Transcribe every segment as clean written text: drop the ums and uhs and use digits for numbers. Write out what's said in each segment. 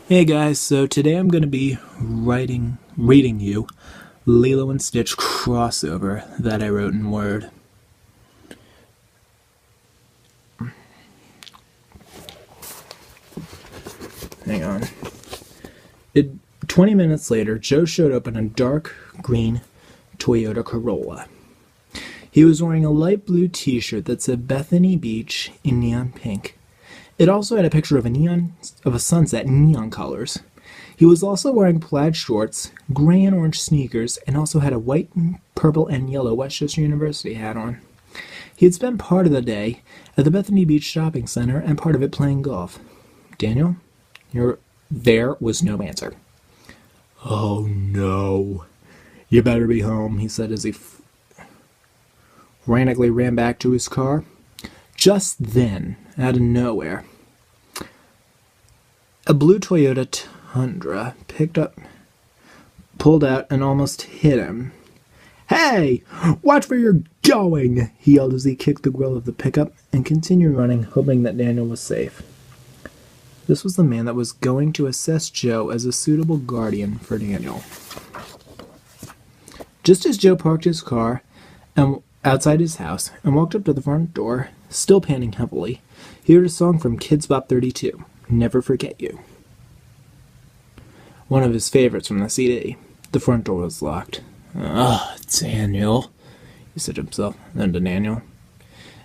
Hey guys, so today I'm going to be reading you Lilo and Stitch crossover that I wrote in Word. Hang on. 20 minutes later, Joe showed up in a dark green Toyota Corolla. He was wearing a light blue t-shirt that said Bethany Beach in neon pink. It also had a picture of a sunset in neon colors. He was also wearing plaid shorts, gray and orange sneakers, and also had a white, purple, and yellow Westchester University hat on. He had spent part of the day at the Bethany Beach Shopping Center and part of it playing golf. Daniel? There was no answer. "Oh no. You better be home," he said as he frantically ran back to his car. Just then, out of nowhere, a blue Toyota Tundra pulled out and almost hit him. "Hey, watch where you're going!" he yelled as he kicked the grill of the pickup and continued running, hoping that Daniel was safe. This was the man that was going to assess Joe as a suitable guardian for Daniel. Just as Joe parked his car outside his house and walked up to the front door, still panting heavily, he heard a song from Kids Bop 32, "Never Forget You." One of his favorites from the CD. The front door was locked. Daniel," he said to himself, then to Daniel.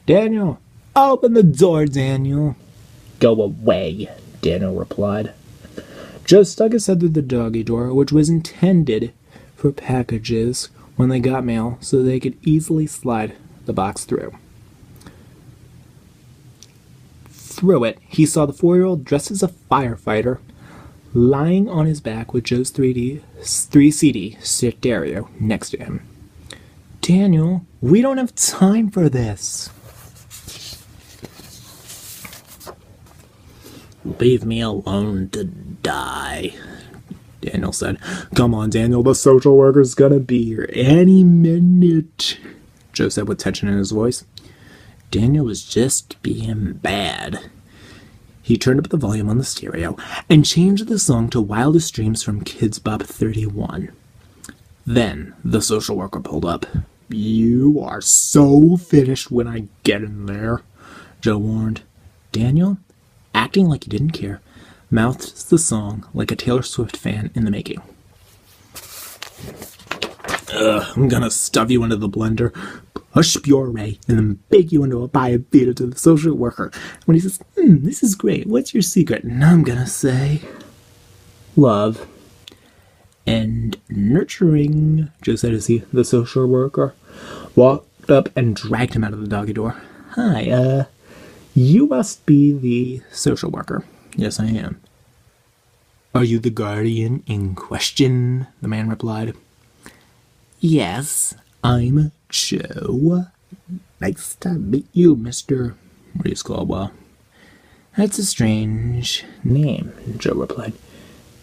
"Daniel, open the door, Daniel." "Go away," Daniel replied. Joe stuck his head through the doggy door, which was intended for packages when they got mail so they could easily slide the box through. Through it, he saw the 4-year-old dressed as a firefighter lying on his back with Joe's 3CD stereo next to him. "Daniel, we don't have time for this." "Leave me alone to die," Daniel said. "Come on, Daniel, the social worker's gonna be here any minute," Joe said with tension in his voice. Daniel was just being bad. He turned up the volume on the stereo and changed the song to Wildest Dreams from Kids Bop 31. Then the social worker pulled up. "You are so finished when I get in there," Joe warned. Daniel, acting like he didn't care, mouthed the song like a Taylor Swift fan in the making. "I'm gonna stuff you into the blender, push puree, and then bake you into a pie and feed it to the social worker. When he says, 'This is great, what's your secret?' And I'm gonna say, 'Love and nurturing,'" Joe said as the social worker walked up and dragged him out of the doggy door. "Hi, you must be the social worker." "Yes, I am." "Are you the guardian in question?" the man replied. "Yes, I'm Joe." "Nice to meet you, Mr. Reese Caldwell." "That's a strange name," Joe replied.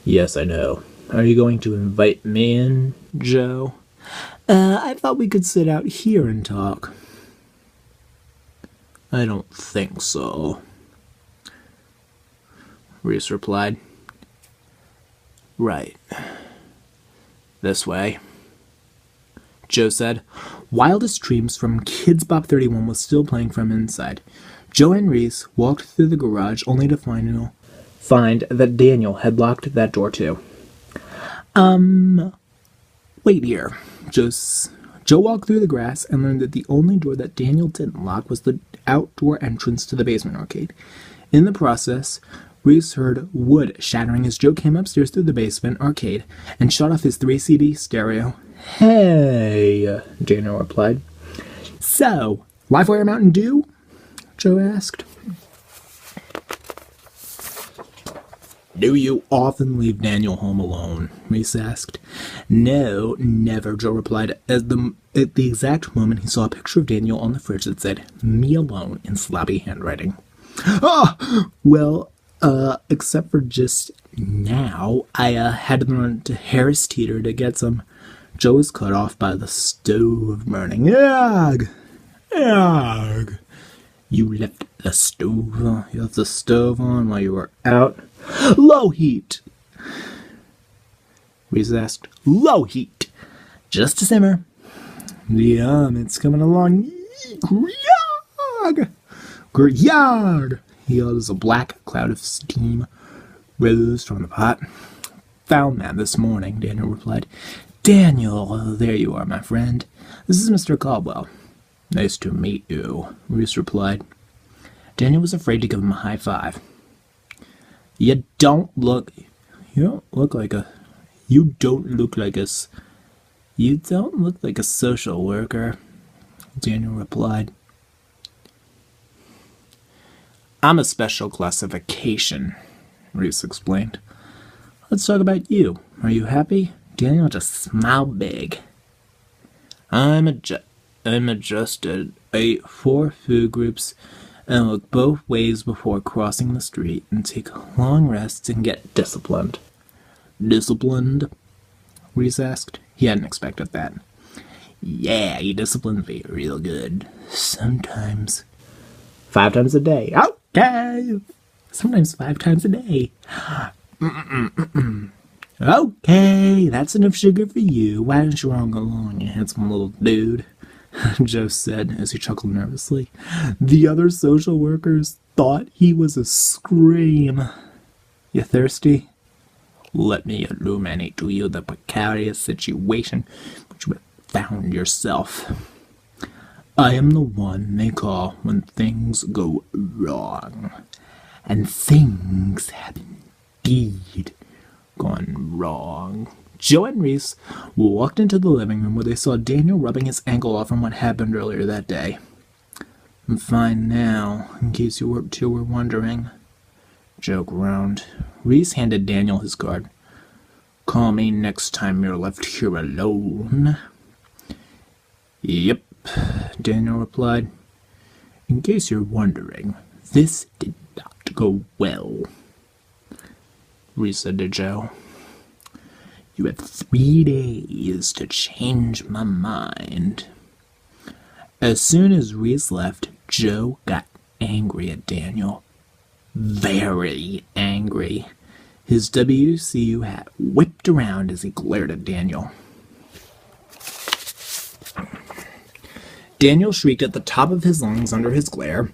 "Yes, I know. Are you going to invite me in, Joe?" I thought we could sit out here and talk." "I don't think so," Reese replied. "Right. This way," Joe said. Wildest Dreams from Kids Bop 31 was still playing from inside. Joe and Reese walked through the garage only to find that Daniel had locked that door too. Wait here." Joe walked through the grass and learned that the only door that Daniel didn't lock was the outdoor entrance to the basement arcade. In the process, Reese heard wood shattering as Joe came upstairs through the basement arcade and shut off his 3CD stereo. "Hey," Daniel replied. "So, Livewire Mountain Dew?" Joe asked. "Do you often leave Daniel home alone?" Reese asked. "No, never," Joe replied. At the exact moment, he saw a picture of Daniel on the fridge that said, "Me alone," in sloppy handwriting. Well, except for just now, I had to run to Harris Teeter to get some." Joe was cut off by the stove burning. "Ugh! Ugh! You left the stove on while you were out?" "Low heat," Reese asked. Low heat. Just a simmer. It's coming along. Gruyard! He yelled as a black cloud of steam rose from the pot. Found that this morning, Daniel replied. Daniel, there you are, my friend. This is Mr. Caldwell. Nice to meet you, Reese replied. Daniel was afraid to give him a high five. You don't look like a social worker, Daniel replied. I'm a special classification, Reese explained. Let's talk about you. Are you happy? Daniel just smiled big. I'm adjusted. I eat 4 food groups and look both ways before crossing the street and take long rests and get disciplined. Disciplined? Reese asked. He hadn't expected that. Yeah, he disciplined me real good. Sometimes. 5 times a day. Okay. Sometimes 5 times a day. Okay, that's enough sugar for you. Why don't you all go along, you handsome little dude? Joe said as he chuckled nervously. The other social workers thought he was a scream. You thirsty? Let me illuminate to you the precarious situation which you have found yourself. I am the one they call when things go wrong. And things have indeed gone wrong. Joe and Reese walked into the living room where they saw Daniel rubbing his ankle off from what happened earlier that day. I'm fine now, in case you were wondering. Joe groaned. Reese handed Daniel his card. Call me next time you're left here alone. Yep, Daniel replied. In case you're wondering, this did not go well, Reese said to Joe. You have 3 days to change my mind. As soon as Reese left, Joe got angry at Daniel. Very angry. His WCU hat whipped around as he glared at Daniel. Daniel shrieked at the top of his lungs under his glare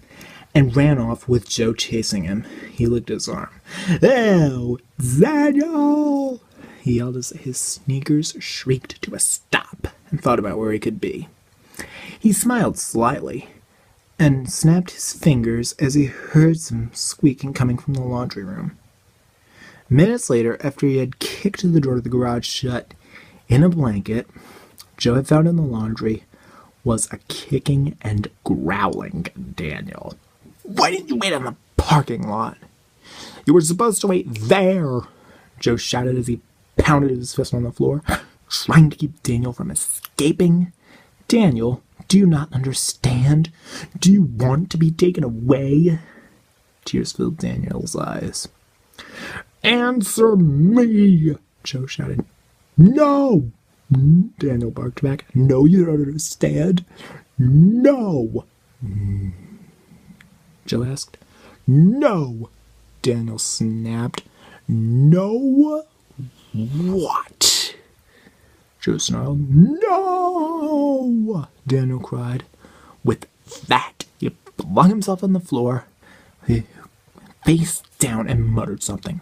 and ran off with Joe chasing him. He licked his arm. Oh, Daniel! He yelled as his sneakers shrieked to a stop and thought about where he could be. He smiled slightly and snapped his fingers as he heard some squeaking coming from the laundry room. Minutes later, after he had kicked the door of the garage shut, in a blanket Joe had found in the laundry was a kicking and growling Daniel. Why didn't you wait on the parking lot? You were supposed to wait there, Joe shouted as he pounded his fist on the floor, trying to keep Daniel from escaping. Daniel, do you not understand? Do you want to be taken away? Tears filled Daniel's eyes. Answer me, Joe shouted. No! Daniel barked back. No, you don't understand. No! Joe asked. No! Daniel snapped. No! What? Joe snarled. No! Daniel cried. With that, he flung himself on the floor, face down, and muttered something.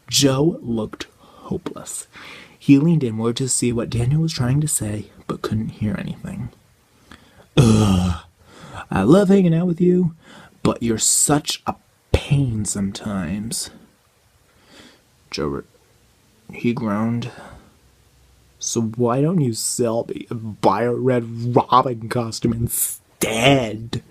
Joe looked hopeless. He leaned inward to see what Daniel was trying to say, but couldn't hear anything. Ugh, I love hanging out with you, but you're such a pain sometimes. Joe, he groaned. So why don't you sell me a buy a Red Robin costume instead?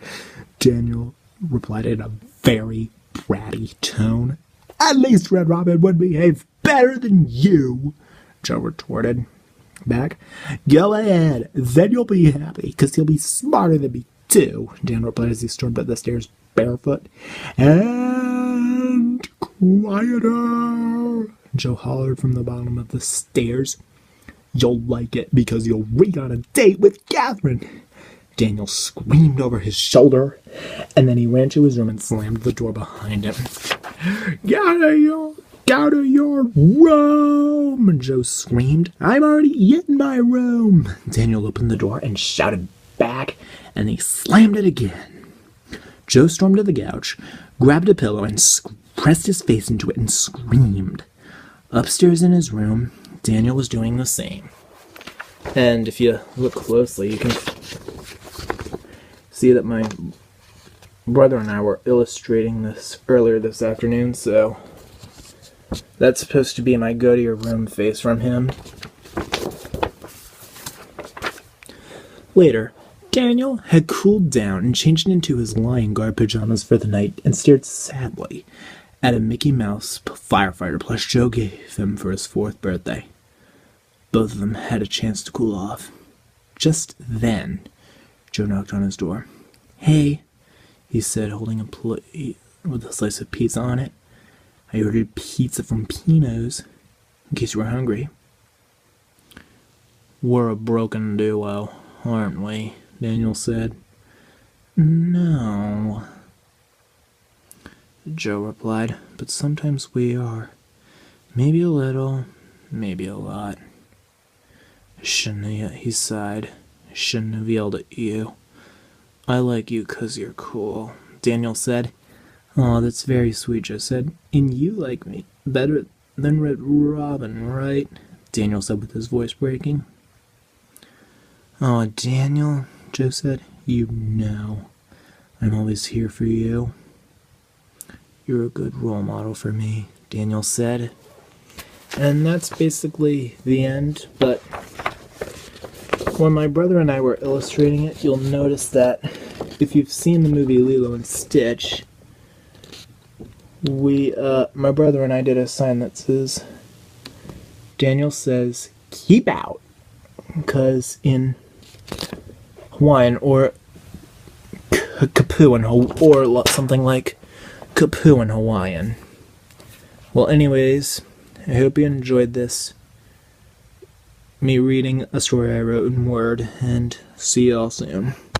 Daniel replied in a very bratty tone. At least Red Robin would behave better than you, Joe retorted back. Go ahead, then you'll be happy, because he'll be smarter than me too, Dan replied as he stormed up the stairs barefoot. And quieter, Joe hollered from the bottom of the stairs. You'll like it because you'll be on a date with Catherine. Daniel screamed over his shoulder, and then he ran to his room and slammed the door behind him. Get out of your room, Joe screamed. I'm already in my room. Daniel opened the door and shouted back, and he slammed it again. Joe stormed to the couch, grabbed a pillow, and pressed his face into it and screamed. Upstairs in his room, Daniel was doing the same. And if you look closely, you can see that my brother and I were illustrating this earlier this afternoon, so that's supposed to be my go to your room face from him. Later, Daniel had cooled down and changed into his lying guard pajamas for the night and stared sadly at a Mickey Mouse firefighter plush Joe gave him for his 4th birthday. Both of them had a chance to cool off. Just then, Joe knocked on his door. Hey, he said, holding a plate with a slice of pizza on it. I ordered pizza from Pino's, in case you were hungry. We're a broken duo, aren't we? Daniel said. No, Joe replied, but sometimes we are. Maybe a little, maybe a lot. He sighed. I shouldn't have yelled at you. I like you 'cause you're cool, Daniel said. Oh, that's very sweet, Joe said. And you like me better than Red Robin, right? Daniel said with his voice breaking. Oh, Daniel, Joe said, you know I'm always here for you. You're a good role model for me, Daniel said. And that's basically the end, but when my brother and I were illustrating it, you'll notice that if you've seen the movie Lilo and Stitch, my brother and I did a sign that says, Daniel says, keep out, because in Hawaiian, or kapoo, or something like kapoo in Hawaiian. Well, anyways, I hope you enjoyed this, me reading a story I wrote in Word, and see y'all soon.